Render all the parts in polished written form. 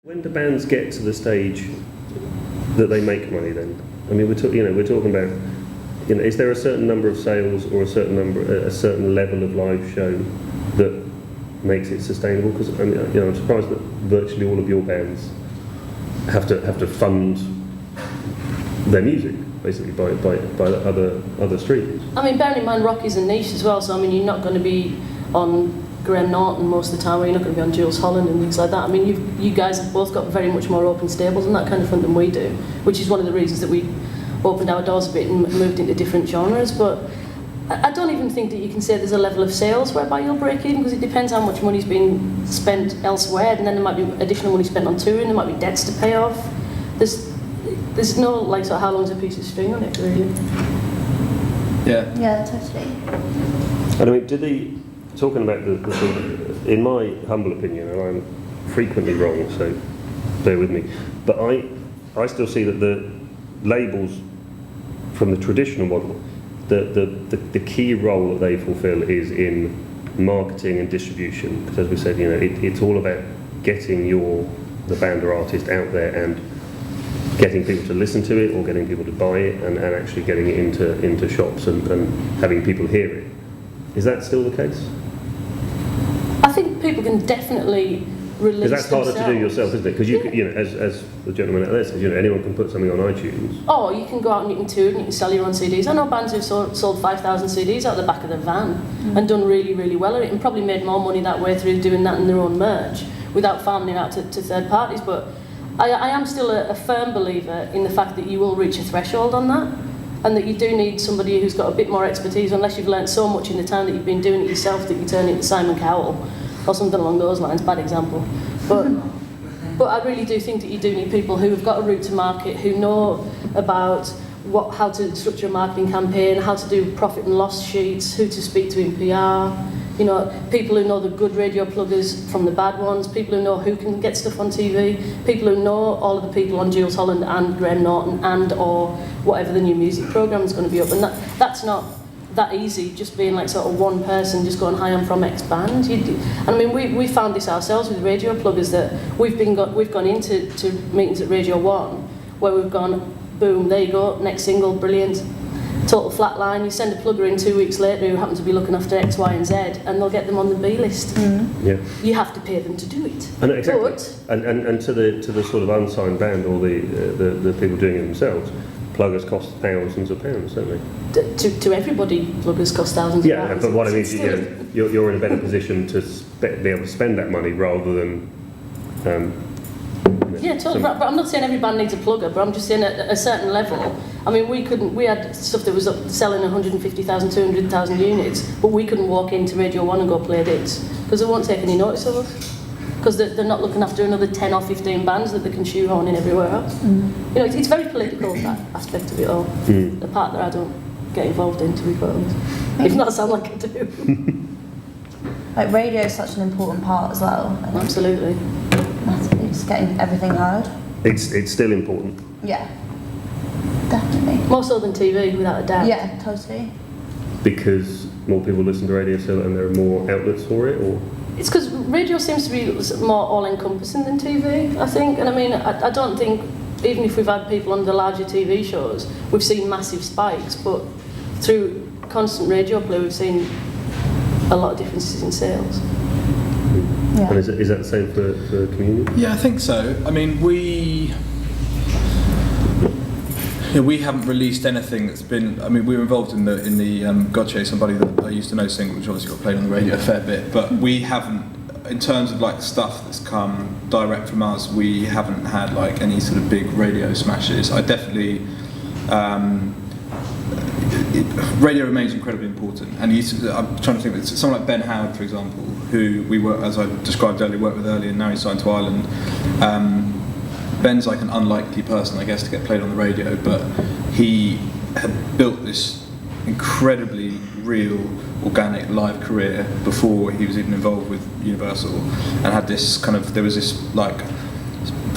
When do bands get to the stage that they make money then? I mean, we're talking about, is there a certain number of sales or a certain level of live show that makes it sustainable? Because I'm surprised that virtually all of your bands have to fund their music basically by other streams. I mean, bearing in mind rock is a niche as well, so I mean, you're not going to be on Graham Norton most of the time, or you're not going to be on Jules Holland and things like that. I mean, you guys have both got very much more open stables and that kind of fun than we do, which is one of the reasons that we opened our doors a bit and moved into different genres. But I don't even think that you can say there's a level of sales whereby you'll break even, because it depends how much money's being spent elsewhere, and then there might be additional money spent on touring, there might be debts to pay off. There's no, like, sort of how long's a piece of string on it, really. Yeah, totally. And I mean, talking about the sort of, in my humble opinion, and I'm frequently wrong, so bear with me, but I still see that the labels from the traditional model, the key role that they fulfil is in marketing and distribution. Because as we said, it's all about getting the band or artist out there and getting people to listen to it or getting people to buy it and actually getting it into shops and having people hear it. Is that still the case? I think people can definitely release. Because that's harder to do yourself, isn't it? Because as the gentleman out there says, anyone can put something on iTunes. Or you can go out and you can tour and you can sell your own CDs. I know bands who've sold 5,000 CDs out the back of their van and done really, really well at it, and probably made more money that way through doing that in their own merch without farming it out to third parties. But I am still a firm believer in the fact that you will reach a threshold on that, and that you do need somebody who's got a bit more expertise, unless you've learned so much in the time that you've been doing it yourself that you turn into Simon Cowell or something along those lines. Bad example. But I really do think that you do need people who have got a route to market, who know about how to structure a marketing campaign, how to do profit and loss sheets, who to speak to in PR. People who know the good radio pluggers from the bad ones, people who know who can get stuff on TV, people who know all of the people on Jules Holland and Graham Norton or whatever the new music programme is going to be up. And that's not that easy, just being like sort of one person just going, hi, I'm from X band. I mean, we found this ourselves with radio pluggers, that we've gone into meetings at Radio 1 where we've gone, boom, there you go, next single, brilliant. Total flatline. You send a plugger in 2 weeks later who happens to be looking after X, Y and Z, and they'll get them on the B list. Yeah. You have to pay them to do it. And exactly. But, and to the sort of unsigned band or the people doing it themselves, pluggers cost thousands of pounds, don't they? To everybody, pluggers cost thousands of pounds. Yeah, but what I mean is, you're in a better position to be able to spend that money rather than. Yeah, totally. But I'm not saying every band needs a plugger, but I'm just saying at a certain level. I mean, we had stuff that was up selling 150,000, 200,000 units, but we couldn't walk into Radio 1 and go play this, because they won't take any notice of us. Because they're not looking after another 10 or 15 bands that they can shoehorn in everywhere else. It's very political, that aspect of it all. The part that I don't get involved in, to be quite honest. If not, I sound like I do. Like, radio is such an important part as well. Absolutely. Massively, just getting everything heard. It's still important. Yeah, definitely. More so than TV, without a doubt. Yeah, totally. Because more people listen to radio, and there are more outlets for it, or? It's because radio seems to be more all-encompassing than TV, I think. And I mean, I don't think, even if we've had people on the larger TV shows, we've seen massive spikes, but through constant radio play, we've seen a lot of differences in sales. Yeah. And is that the same for community? Yeah, I think so. I mean, we haven't released anything that's been. I mean, we were involved in the God Chase Somebody that I used to know single, which obviously got played on the radio a fair bit. But we haven't, in terms of like stuff that's come direct from us, we haven't had like any sort of big radio smashes. I definitely. Radio remains incredibly important, and I'm trying to think of someone like Ben Howard, for example, who we worked, as I described earlier, worked with earlier, and now he's signed to Ireland. Ben's like an unlikely person, I guess, to get played on the radio, but he had built this incredibly real, organic live career before he was even involved with Universal, and had this kind of, there was this like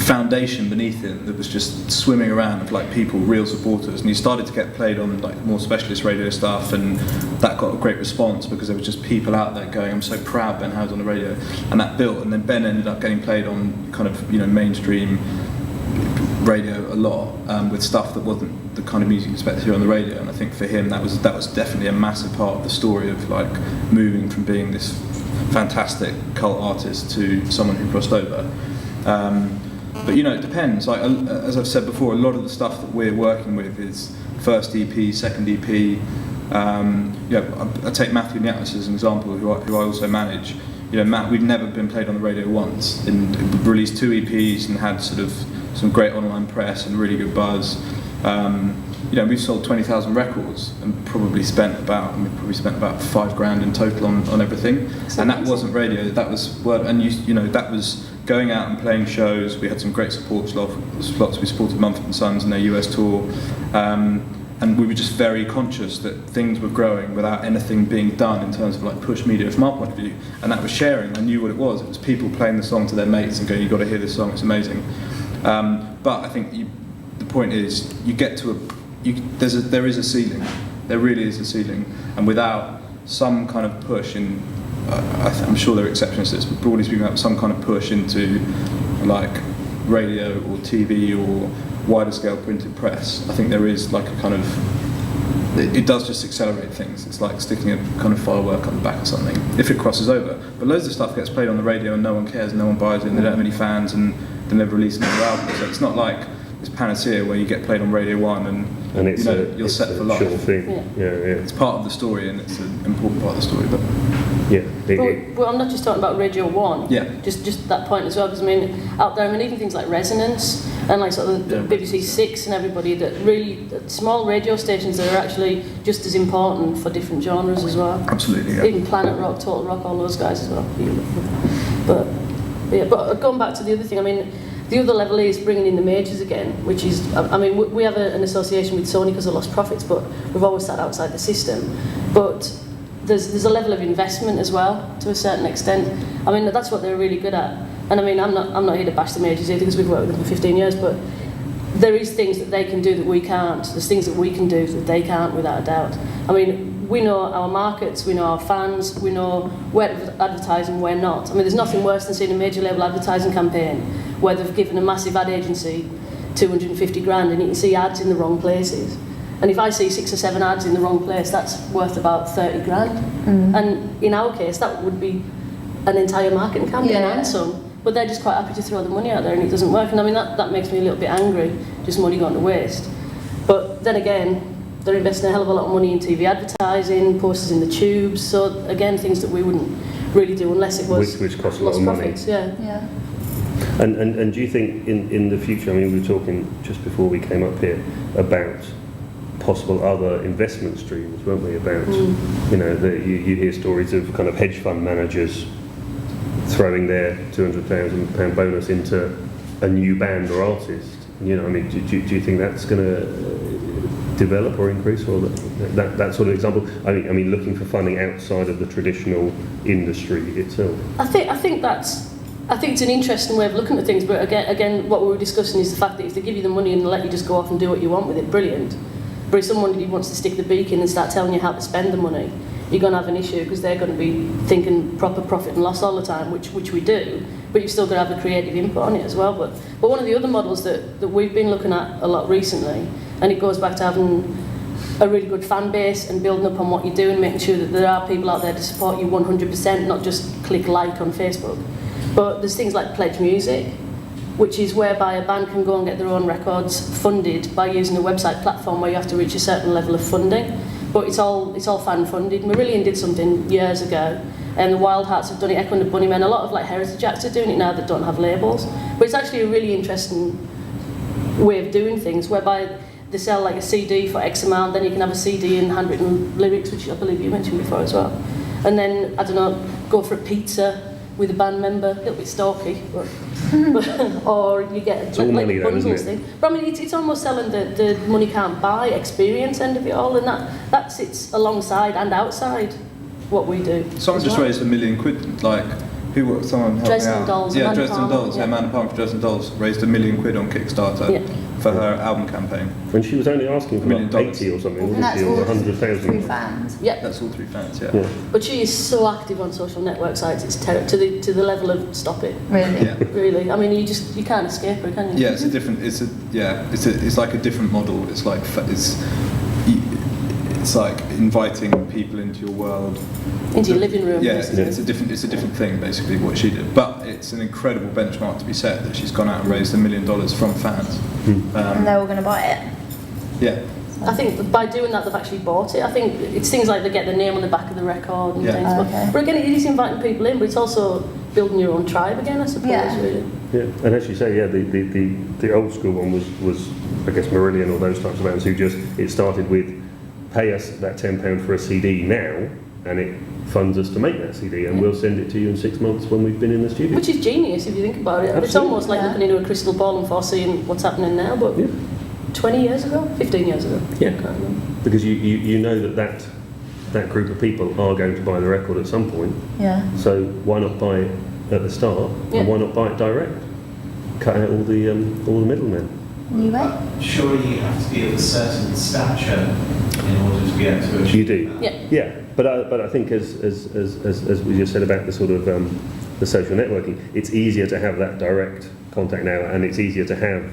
foundation beneath it that was just swimming around of like people, real supporters, and you started to get played on like more specialist radio stuff, and that got a great response because there was just people out there going, I'm so proud Ben Howard's on the radio, and that built, and then Ben ended up getting played on kind of, you know, mainstream radio a lot, with stuff that wasn't the kind of music you expect to hear on the radio. And I think for him that was definitely a massive part of the story of like moving from being this fantastic cult artist to someone who crossed over. But you know, it depends. Like as I've said before, a lot of the stuff that we're working with is first EP, second EP. I take Matthew and the Atlas as an example, who I also manage. You know, Matt, we've never been played on the radio once. And we've released 2 EPs and had sort of some great online press and really good buzz. You know, we've sold 20,000 records and probably spent about $5,000 in total on everything. And that wasn't radio. That was word. And you know, that was going out and playing shows. We had some great support slots. We supported Mumford and Sons in their US tour. And we were just very conscious that things were growing without anything being done in terms of like push media from our point of view. And that was sharing. I knew what it was. It was people playing the song to their mates and going, you've got to hear this song, it's amazing. But I think the point is, you get to there is a ceiling. There really is a ceiling. And without some kind of push in, I'm sure there are exceptions to this, but broadly speaking, without some kind of push into like radio or TV or wider scale printed press, I think there is like a kind of, it does just accelerate things. It's like sticking a kind of firework on the back of something, if it crosses over. But loads of stuff gets played on the radio and no one cares, no one buys it, and they don't have any fans, and they never release another album. So it's not like this panacea where you get played on Radio 1 and it's, you know, you're set for life. Sure thing. Yeah. It's part of the story, and it's an important part of the story. But well, I'm not just talking about Radio 1. Yeah. Just that point as well, because I mean, out there, I mean, even things like Resonance and like sort of the BBC Six and everybody, that really small radio stations that are actually just as important for different genres as well. Absolutely. Yeah. Even Planet Rock, Total Rock, all those guys as well. But going back to the other thing, I mean, the other level is bringing in the majors again, which is, I mean, we have an association with Sony because of Lostprophets, but we've always sat outside the system. But there's a level of investment as well, to a certain extent. I mean, that's what they're really good at. And I mean, I'm not here to bash the majors either, because we've worked with them for 15 years, but there is things that they can do that we can't. There's things that we can do that they can't, without a doubt. I mean, we know our markets, we know our fans, we know where to advertise and where not. I mean, there's nothing worse than seeing a major label advertising campaign where they've given a massive ad agency 250 grand and you can see ads in the wrong places. And if I see 6 or 7 ads in the wrong place, that's worth about 30 grand. And in our case, that would be an entire marketing campaign and some. But they're just quite happy to throw the money out there and it doesn't work. And I mean, that makes me a little bit angry, just money gone to waste. But then again, they're investing a hell of a lot of money in TV advertising, posters in the tubes. So again, things that we wouldn't really do unless it was which costs a lot of money. Profits, yeah. And do you think in the future, I mean, we were talking just before we came up here about possible other investment streams, weren't we, about, you know, you hear stories of kind of hedge fund managers throwing their £200,000 bonus into a new band or artist. You know, I mean, do you think that's going to develop or increase, or that sort of example? I mean, looking for funding outside of the traditional industry itself. I think it's an interesting way of looking at things, but again, what we were discussing is the fact that if they give you the money and let you just go off and do what you want with it, brilliant. But if someone wants to stick the beak in and start telling you how to spend the money, you're going to have an issue, because they're going to be thinking proper profit and loss all the time, which we do, but you've still got to have a creative input on it as well. But one of the other models that we've been looking at a lot recently, and it goes back to having a really good fan base and building up on what you do and making sure that there are people out there to support you 100%, not just click like on Facebook. But there's things like Pledge Music, which is whereby a band can go and get their own records funded by using a website platform where you have to reach a certain level of funding. But it's all fan funded. Marillion did something years ago, and the Wild Hearts have done it, Echo and the Bunnymen. A lot of like heritage acts are doing it now that don't have labels. But it's actually a really interesting way of doing things, whereby they sell like a CD for X amount, then you can have a CD and handwritten lyrics, which I believe you mentioned before as well. And then, I don't know, go for a pizza with a band member, a little bit stalky, but or you get like a bundles thing. But I mean, it's almost selling the money can't buy experience end of it all, and that sits alongside and outside what we do. Someone just raised £1 million, like, Someone helped Dresden me out. Dolls, Yeah, Amanda Dresden Palmer, Dolls. yeah. Amanda Palmer for Dresden Dolls raised £1 million on Kickstarter Yeah. for her album campaign. And she was only asking for $1 million. like 80 or something, And wasn't that's she, or all 100,000? through fans. Yeah. That's all through fans, yeah. Yeah. But she is so active on social network sites, it's to the level of stop it. Really? Yeah. Really, I mean, you can't escape her, can you? Yeah, it's like a different model. It's like inviting people into your world. Into your living room. Yeah, basically. it's a different thing basically what she did. But it's an incredible benchmark to be set that she's gone out and raised $1 million from fans. And they're all going to buy it. Yeah, I think by doing that, they've actually bought it. I think it's things like they get their name on the back of the record and Yeah. things. Okay. But again, it is inviting people in, but it's also building your own tribe again, I suppose, Yeah. really. Yeah, and as you say, yeah, the old school one was I guess Marillion or those types of bands who it started with pay us that £10 for a CD now, and it funds us to make that CD, and we'll send it to you in 6 months when we've been in the studio. Which is genius if you think about it. It's Absolutely. almost like Yeah. looking into a crystal ball and foreseeing what's happening now, but Yeah. 20 years ago? 15 years ago? Yeah. I can't remember. Because you know that group of people are going to buy the record at some point, Yeah. so why not buy it at the start, Yeah. and why not buy it direct? Cut out all the middlemen. New way? Surely you have to be of a certain stature in order to be able to achieve You do. that. Yeah. Yeah, but I think as we just said about the sort of the social networking, it's easier to have that direct contact now, and it's easier to have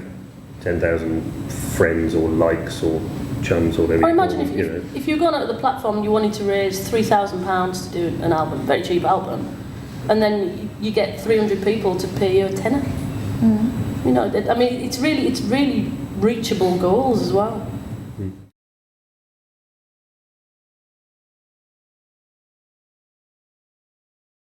10,000 friends or likes or chums or whatever. Or you imagine call them, you know. if you're going out to the platform and you wanted to raise £3,000 to do an album, very cheap album, and then you get 300 people to pay you a tenner. You know, I mean, it's really reachable goals as well.